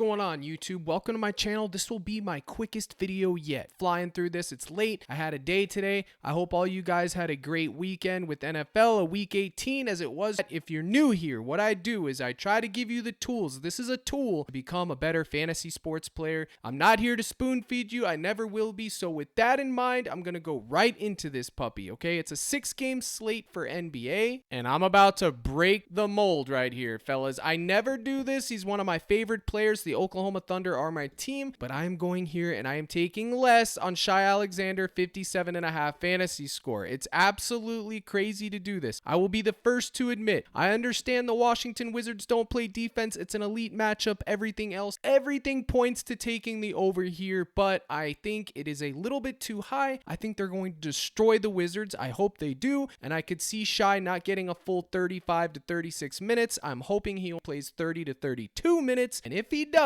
going on, YouTube? Welcome to my channel. This will be my quickest video yet. Flying through this, it's late. I had a day today. I hope all you guys had a great weekend with NFL, a week 18 as it was. If you're new here, what I do is I try to give you the tools. This is a tool to become a better fantasy sports player. I'm not here to spoon feed you. I never will be. So with that in mind, I'm going to go right into this puppy, okay? It's a 6-game slate for NBA, and I'm about to break the mold right here, fellas. I never do this. He's one of my favorite players. The Oklahoma Thunder are my team, but I am going here and I am taking less on Shai Alexander, 57.5 fantasy score. It's absolutely crazy to do this. I will be the first to admit, I understand the Washington Wizards don't play defense. It's an elite matchup. Everything points to taking the over here, but I think it is a little bit too high. I think they're going to destroy the Wizards. I hope they do, and I could see Shai not getting a full 35 to 36 minutes. I'm hoping he plays 30 to 32 minutes, and if he does,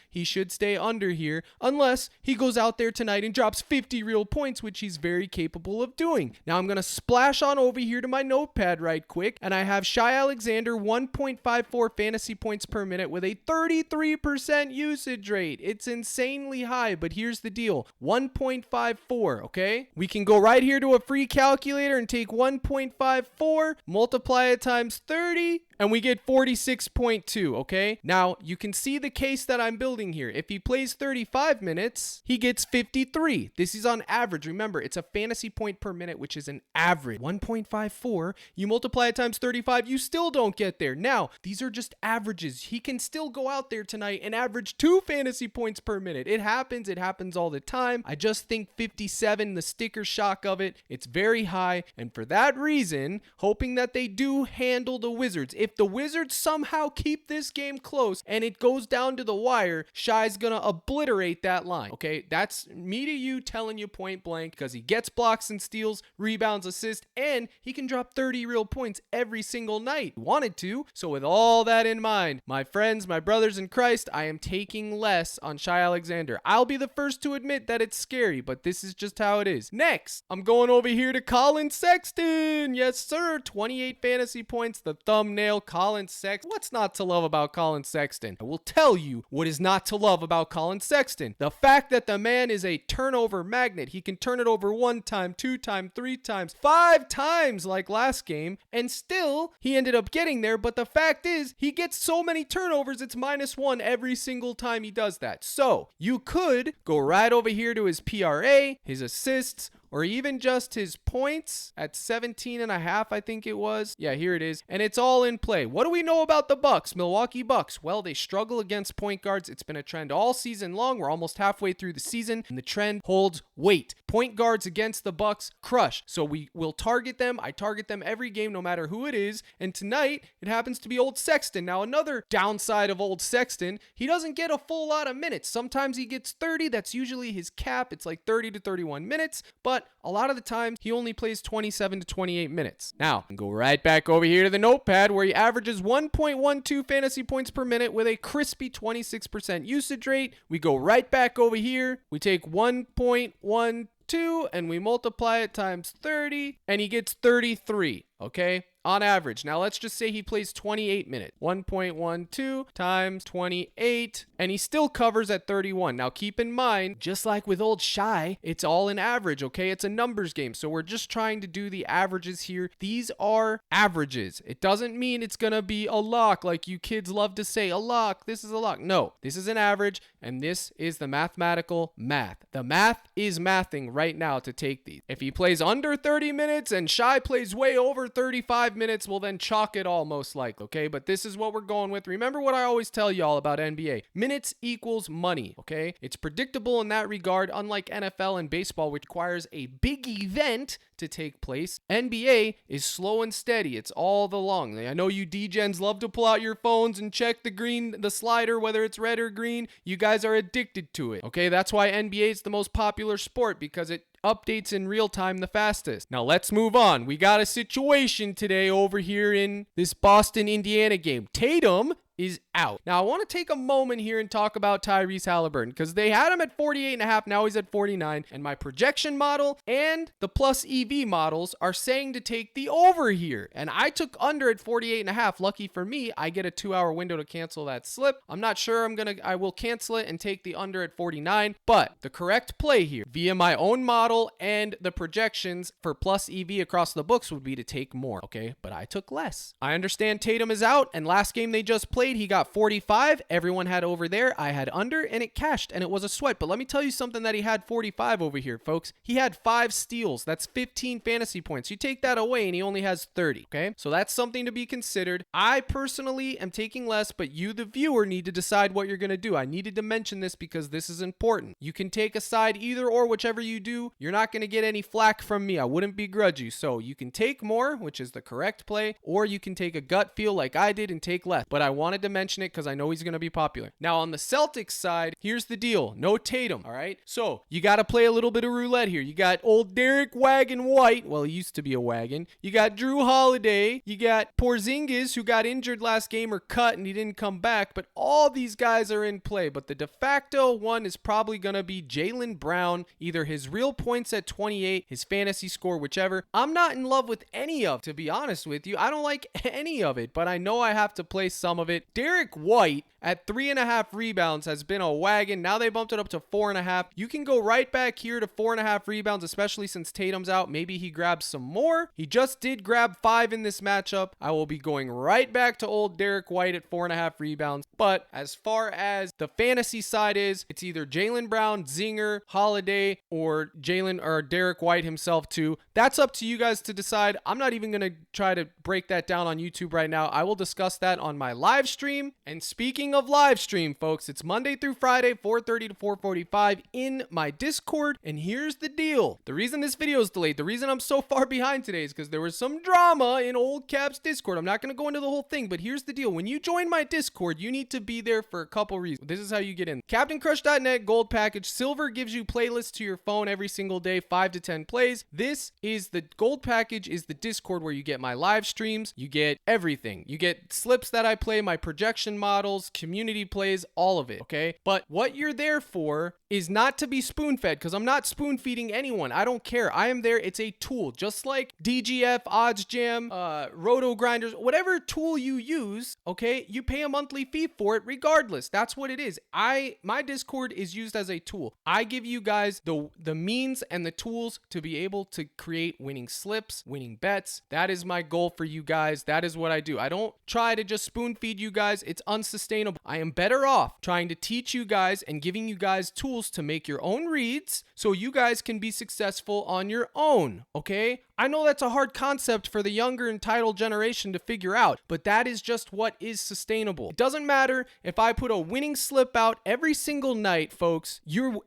he should stay under here unless he goes out there tonight and drops 50 real points, which he's very capable of doing. Now I'm going to splash on over here to my notepad right quick, and I have Shai Alexander 1.54 fantasy points per minute with a 33% usage rate. It's insanely high, but here's the deal. 1.54, okay? We can go right here to a free calculator and take 1.54, multiply it times 30, and we get 46.2, okay? Now, you can see the case that I'm building here. If he plays 35 minutes, he gets 53. This is on average. Remember, it's a fantasy point per minute, which is an average. 1.54, you multiply it times 35, you still don't get there. Now, these are just averages. He can still go out there tonight and average 2 fantasy points per minute. It happens all the time. I just think 57, the sticker shock of it, it's very high. And for that reason, hoping that they do handle the Wizards. If the Wizards somehow keep this game close and it goes down to the wire, Shai's gonna obliterate that line, okay? That's me to you telling you point blank, because he gets blocks and steals, rebounds, assists, and he can drop 30 real points every single night. He wanted to. So with all that in mind, my friends, my brothers in Christ, I am taking less on Shai Alexander. I'll be the first to admit that it's scary, but this is just how it is. Next, I'm going over here to Colin Sexton. Yes, sir. 28 fantasy points, the thumbnail. Colin Sexton. What's not to love about Colin Sexton? I will tell you what is not to love about Colin Sexton. The fact that the man is a turnover magnet. He can turn it over 1 time, 2 times, 3 times, 5 times like last game, and still he ended up getting there. But the fact is, he gets so many turnovers, it's -1 every single time he does that. So you could go right over here to his PRA, his assists, or even just his points at 17.5, I think it was. Yeah, here it is. And it's all in play. What do we know about the Bucks, Milwaukee Bucks? Well, they struggle against point guards. It's been a trend all season long. We're almost halfway through the season, and the trend holds weight. Point guards against the Bucks crush. So we will target them. I target them every game, no matter who it is. And tonight, it happens to be old Sexton. Now, another downside of old Sexton, he doesn't get a full lot of minutes. Sometimes he gets 30. That's usually his cap. It's like 30 to 31 minutes. But a lot of the times, he only plays 27 to 28 minutes. Now, go right back over here to the notepad where he averages 1.12 fantasy points per minute with a crispy 26% usage rate. We go right back over here. We take 1.12 and we multiply it times 30, and he gets 33, okay? On average. Now, let's just say he plays 28 minutes. 1.12 times 28, and he still covers at 31. Now, keep in mind, just like with old Shai, it's all an average, okay? It's a numbers game, so we're just trying to do the averages here. These are averages. It doesn't mean it's going to be a lock like you kids love to say, a lock, this is a lock. No, this is an average, and this is the mathematical math. The math is mathing right now to take these. If he plays under 30 minutes and Shai plays way over 35 minutes, we'll then chalk it all most likely, okay? But this is what we're going with. Remember what I always tell y'all about NBA. Minutes equals money, okay? It's predictable in that regard, unlike NFL and baseball, which requires a big event to take place. NBA is slow and steady. It's all the long. I know you D-gens love to pull out your phones and check the slider, whether it's red or green. You guys are addicted to it, okay? That's why NBA is the most popular sport, because it updates in real time the fastest. Now let's move on. We got a situation today over here in this Boston, Indiana game. Tatum is out. Now, I want to take a moment here and talk about Tyrese Halliburton because they had him at 48.5. Now he's at 49. And my projection model and the plus EV models are saying to take the over here. And I took under at 48.5. Lucky for me, I get a 2-hour window to cancel that slip. I'm not sure I will cancel it and take the under at 49. But the correct play here via my own model and the projections for plus EV across the books would be to take more. Okay, but I took less. I understand Tatum is out, and last game they just played, he got 45. Everyone had over there. I had under, and it cashed, and it was a sweat. But let me tell you something that he had 45 over here, folks. He had 5 steals. That's 15 fantasy points. You take that away, and he only has 30. Okay, so that's something to be considered. I personally am taking less, but you, the viewer, need to decide what you're going to do. I needed to mention this because this is important. You can take a side either or, whichever you do. You're not going to get any flack from me. I wouldn't begrudge you. So you can take more, which is the correct play, or you can take a gut feel like I did and take less. But I wanted to mention it because I know he's going to be popular. Now on the Celtics side, here's the deal. No Tatum, all right? So you got to play a little bit of roulette here. You got old Derek Wagon White. Well, he used to be a wagon. You got Drew Holiday. You got Porzingis, who got injured last game or cut and he didn't come back. But all these guys are in play. But the de facto one is probably going to be Jaylen Brown. Either his real points at 28, his fantasy score, whichever. I'm not in love with any of it, to be honest with you. I don't like any of it, but I know I have to play some of it. Derek White at 3.5 rebounds has been a wagon. Now they bumped it up to 4.5. You can go right back here to 4.5 rebounds, especially since Tatum's out. Maybe he grabs some more. He just did grab 5 in this matchup. I will be going right back to old Derek White at 4.5 rebounds. But as far as the fantasy side is, it's either Jaylen Brown, Zinger, Holiday, or Jaylen or Derek White himself too. That's up to you guys to decide. I'm not even going to try to break that down on YouTube right now. I will discuss that on my live stream. And speaking of live stream, folks, it's Monday through Friday, 4:30 to 4:45 in my Discord. And here's the deal. The reason this video is delayed, the reason I'm so far behind today is because there was some drama in Old Cap's Discord. I'm not going to go into the whole thing, but here's the deal. When you join my Discord, you need to be there for a couple reasons. This is how you get in. CaptainCrush.net Gold Package. Silver gives you playlists to your phone every single day, 5 to 10 plays. This is the Gold Package, is the Discord where you get my live streams. You get everything. You get slips that I play, my projection models, community plays, all of it, okay? But what you're there for is not to be spoon-fed, because I'm not spoon-feeding anyone. I don't care. I am there. It's a tool. Just like DGF, OddsJam, Roto Grinders, whatever tool you use, okay, you pay a monthly fee for it regardless. That's what it is. My Discord is used as a tool. I give you guys the means and the tools to be able to create winning slips, winning bets. That is my goal for you guys. That is what I do. I don't try to just spoon-feed you guys. It's unsustainable. I am better off trying to teach you guys and giving you guys tools to make your own reads so you guys can be successful on your own, okay? I know that's a hard concept for the younger entitled generation to figure out, but that is just what is sustainable. It doesn't matter if I put a winning slip out every single night, folks,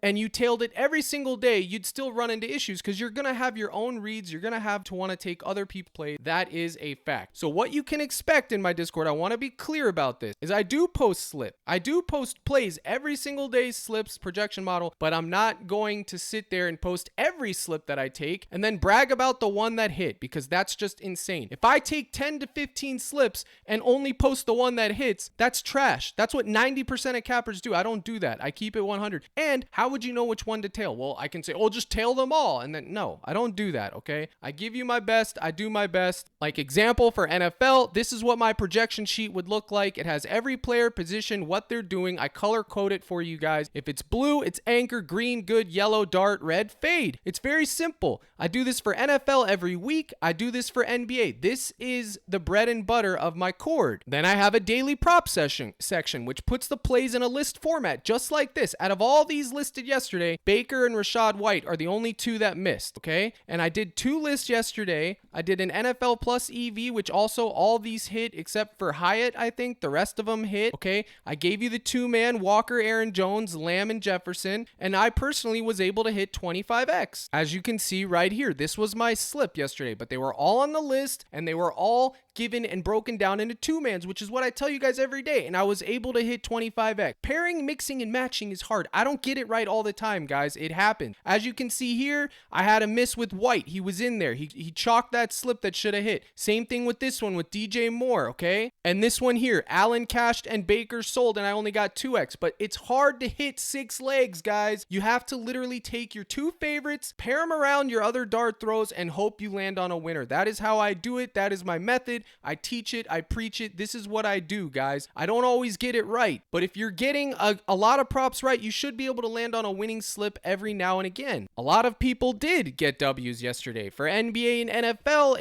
and you tailed it every single day, you'd still run into issues because you're going to have your own reads. You're going to have to want to take other people's play. That is a fact. So what you can expect in my Discord, I want to be clear about this, is I do post slip. I do post plays every single day, slips, projection model, but I'm not going to sit there and post every slip that I take and then brag about the one that hit, because that's just insane. If I take 10 to 15 slips and only post the one that hits, that's trash. That's what 90% of cappers do. I don't do that. I keep it 100. And how would you know which one to tail? Well, I can say, oh, just tail them all. And then no, I don't do that. Okay. I give you my best. I do my best. Like example for NFL, this is what my projection sheet would look like. It has every player, position, what they're doing. I color code it for you guys. If it's blue, it's anchor, green, good, yellow, dart, red, fade. It's very simple. I do this for NFL every week. I do this for NBA. This is the bread and butter of my cord. Then I have a daily prop section, which puts the plays in a list format, just like this. Out of all these listed yesterday, Baker and Rashad White are the only 2 that missed, okay? And I did 2 lists yesterday. I did an NFL plus EV, which also all these hit except for Hyatt, I think. The rest of them hit, okay? I gave you the 2-man Walker, Aaron Jones, Lamb, and Jefferson, and I personally was able to hit 25x. As you can see right here, this was my slip yesterday, but they were all on the list and they were all given and broken down into 2-mans, which is what I tell you guys every day, and I was able to hit 25x. Pairing, mixing, and matching is hard. I don't get it right all the time, guys. It happens. As you can see here, I had a miss with White. He was in there. He chalked that slip that should have hit. Same thing with this one with DJ Moore, okay? And this one here, Allen cashed and Baker sold, and I only got 2x. But it's hard to hit 6 legs, guys. You have to literally take your 2 favorites, pair them around your other dart throws, and hope you land on a winner. That is how I do it. That is my method. I teach it. I preach it. This is what I do, guys. I don't always get it right, but if you're getting a lot of props right, you should be able to land on a winning slip every now and again. A lot of people did get W's yesterday. For NBA and NFL,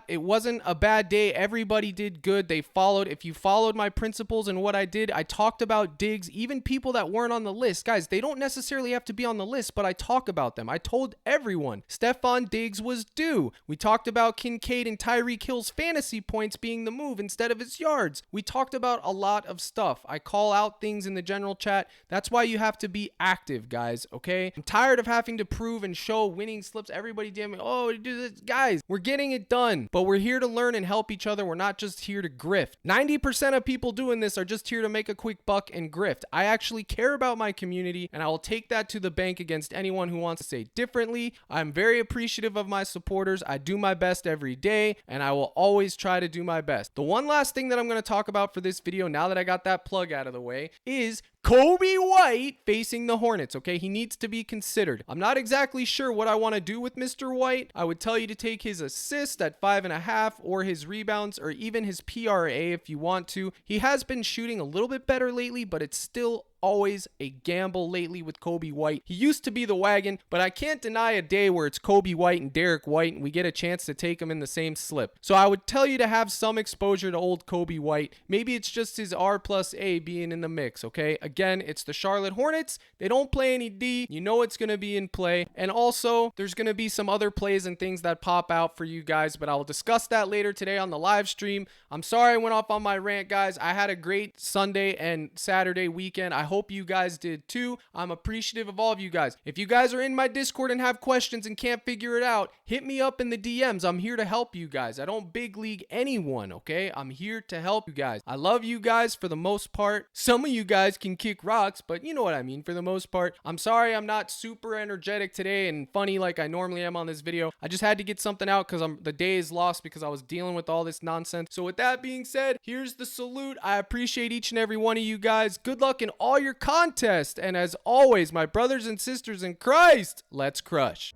it wasn't a bad day. Everybody did good. They followed. If you followed my principles and what I did, I talked about digs, even people that weren't on the list. Guys, they don't necessarily have to be on the list, but I talk about them. I told everyone Stephon Diggs was due. We talked about Kincaid and Tyreek Hill's fantasy points being the move instead of his yards. We talked about a lot of stuff. I call out things in the general chat. That's why you have to be active, guys, okay? I'm tired of having to prove and show winning slips. Everybody damn it, oh, do this. Guys, we're getting it done, but we're here to learn and help each other. We're not just here to grift. 90% of people doing this are just here to make a quick buck and grift. I actually care about my community, and I will take that to the bank against anyone who wants to say differently. I'm very appreciative of my supporters. I do my best every day, and I will always try to do my best. The one last thing that I'm going to talk about for this video, now that I got that plug out of the way, is Coby White facing the Hornets, okay? He needs to be considered. I'm not exactly sure what I want to do with Mr. White. I would tell you to take his assist at 5.5 or his rebounds or even his PRA if you want to. He has been shooting a little bit better lately, but it's still always a gamble lately with Coby White. He used to be the wagon, but I can't deny a day where it's Coby White and Derek White and we get a chance to take him in the same slip. So I would tell you to have some exposure to old Coby White. Maybe it's just his R+A being in the mix, okay? Again, it's the Charlotte Hornets. They don't play any D. You know it's going to be in play. And also, there's going to be some other plays and things that pop out for you guys, but I will discuss that later today on the live stream. I'm sorry I went off on my rant, guys. I had a great Sunday and Saturday weekend. I hope you guys did too. I'm appreciative of all of you guys. If you guys are in my Discord and have questions and can't figure it out, hit me up in the DMs. I'm here to help you guys. I don't big league anyone, okay? I'm here to help you guys. I love you guys for the most part. Some of you guys can kick rocks, but you know what I mean for the most part. I'm sorry I'm not super energetic today and funny like I normally am on this video. I just had to get something out because the day is lost because I was dealing with all this nonsense. So with that being said, here's the salute. I appreciate each and every one of you guys. Good luck in all your contests. And as always, my brothers and sisters in Christ, let's crush.